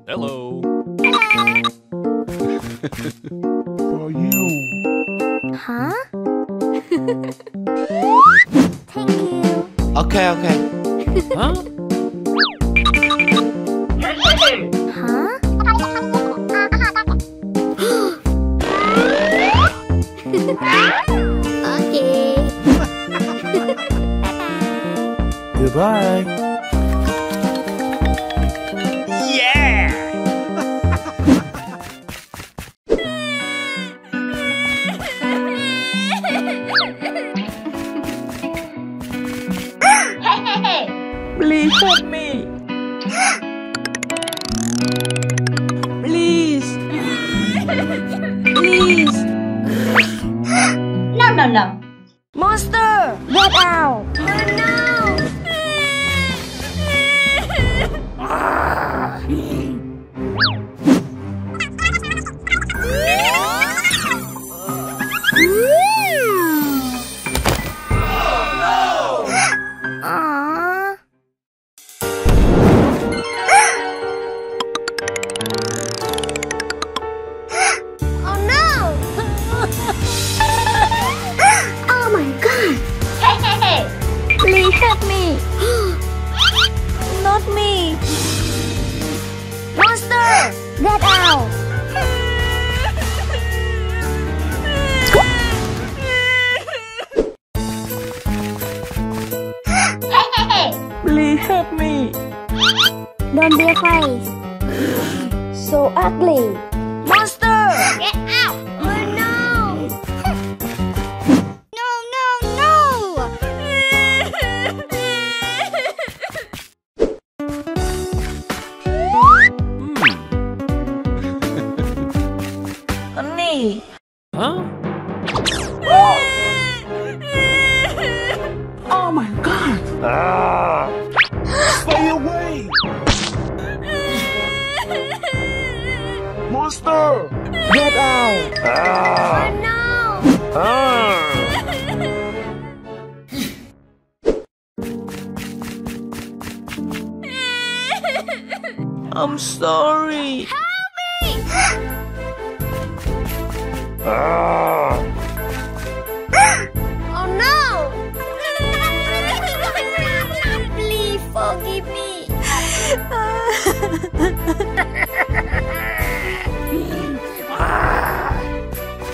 Hello. For you. Huh? Thank you. Okay, okay. Huh? Huh? Okay. Goodbye. Please help me. Please. Please. No, no, no. Monster! Get out! Oh no! Aww. Oh no! Oh my god! Hey, hey, hey. Please help me! Not me! Monster! Get out! Hey, hey, hey. Please help me. Don't be afraid. So ugly. Monster! Get out. Oh no! No, no, no! Honey. Huh? Oh my god. Stay away. Monster. Get out. Oh no! I'm sorry. Oh no! Please forgive me.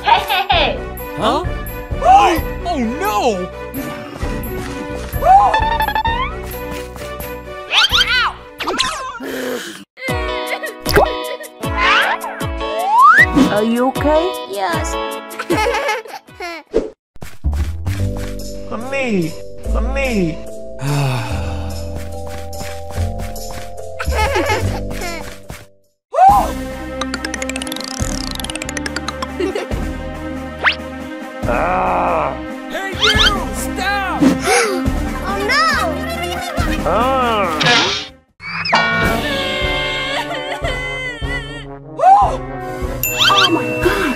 Hey, hey, hey. Huh? Oh no! Get out. Are you okay? Yes. Honey. Honey. Hey you! Stop! Oh no! Oh my god.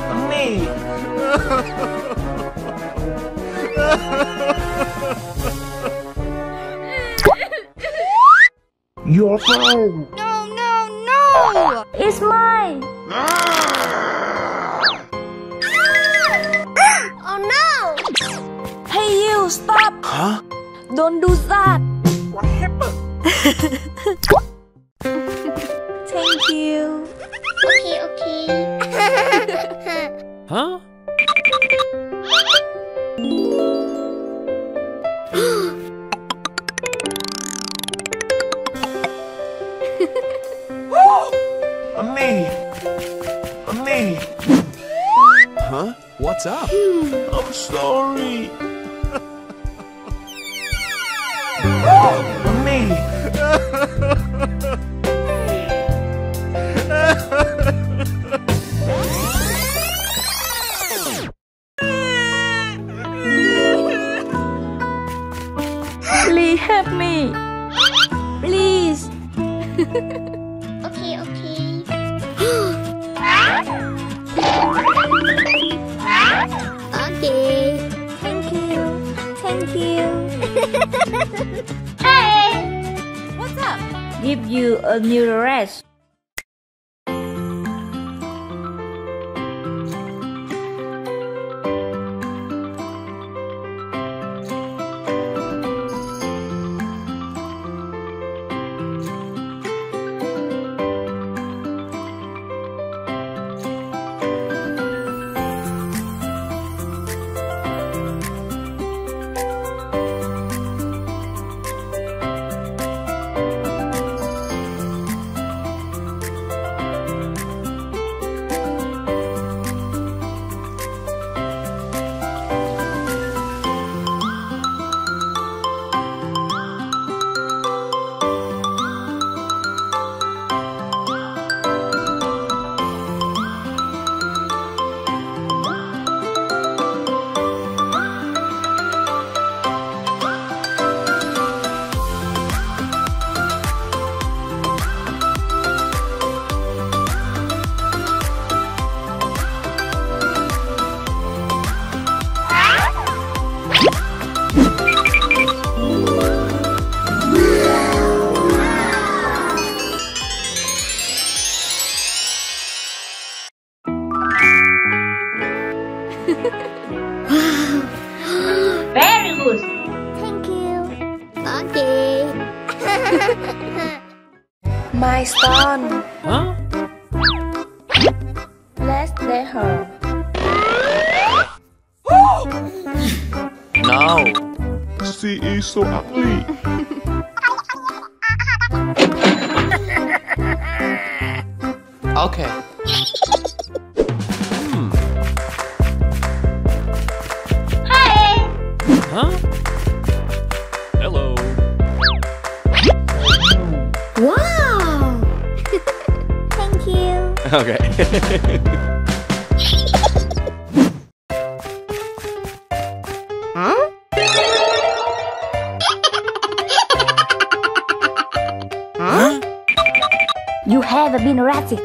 Honey. Your phone. No, no, no! It's mine! Oh no! Hey you, stop. Huh? Don't do that. What happened? Thank you. Okay, okay. Huh? Honey. Honey. Huh? What's up? I'm sorry. Honey. Please help me. Please. Okay, okay. Okay. Thank you. Thank you. Hey. give you a new dress. Very good. Thank you. Okay. My son, Huh? let's let her. No. She is so ugly. Okay. Hi. Huh? Hello. Wow. Thank you. Okay. You have been erratic.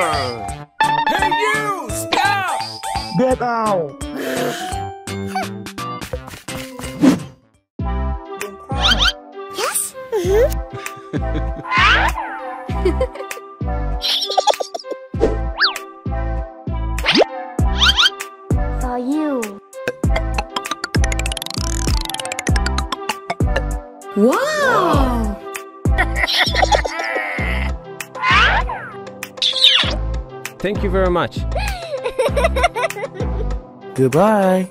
Hey, you! Stop! Get out. Yes. For you. Wow. Thank you very much. Goodbye.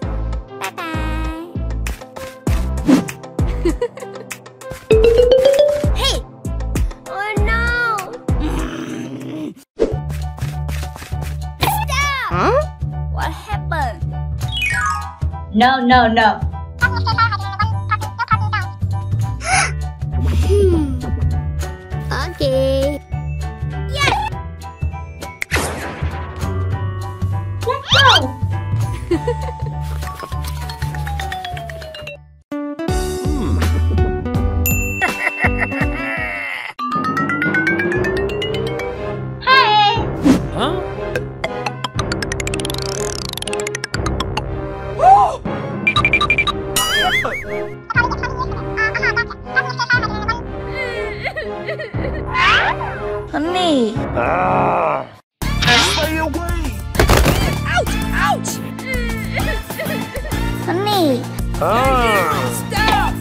Hey. Oh no. Stop. What happened? No, no, no. Okay. Let's go. Hi. Huh? Honey, Stay away. honey, Stop!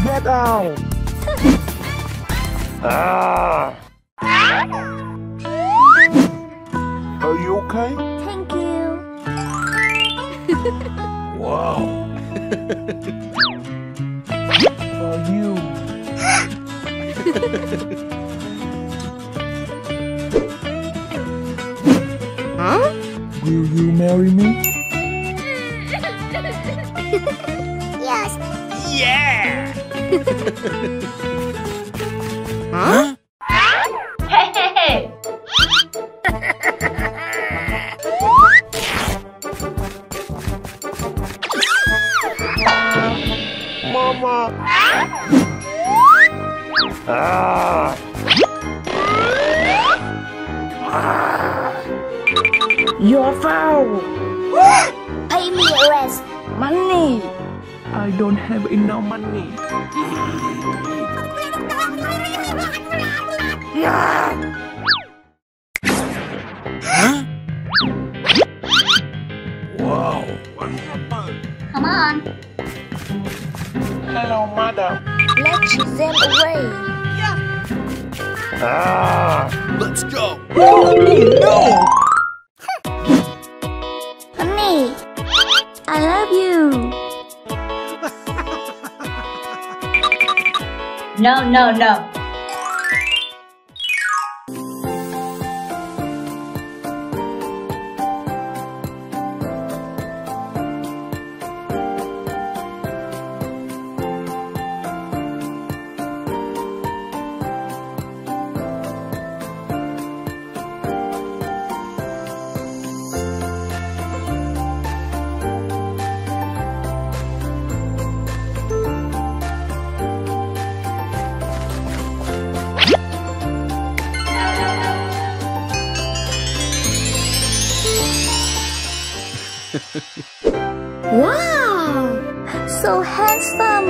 Get out. Are you okay? thank you. Wow. Are you? Will you marry me? Yes. Yeah. Hey, hey, hey. Mama. You're foul. Pay me a rest. Money. I don't have enough money. Wow. What happened? Come on. Hello, madam. Let's chase them away. Let's go. No! Honey, I love you. No, no, no. Wow, so handsome.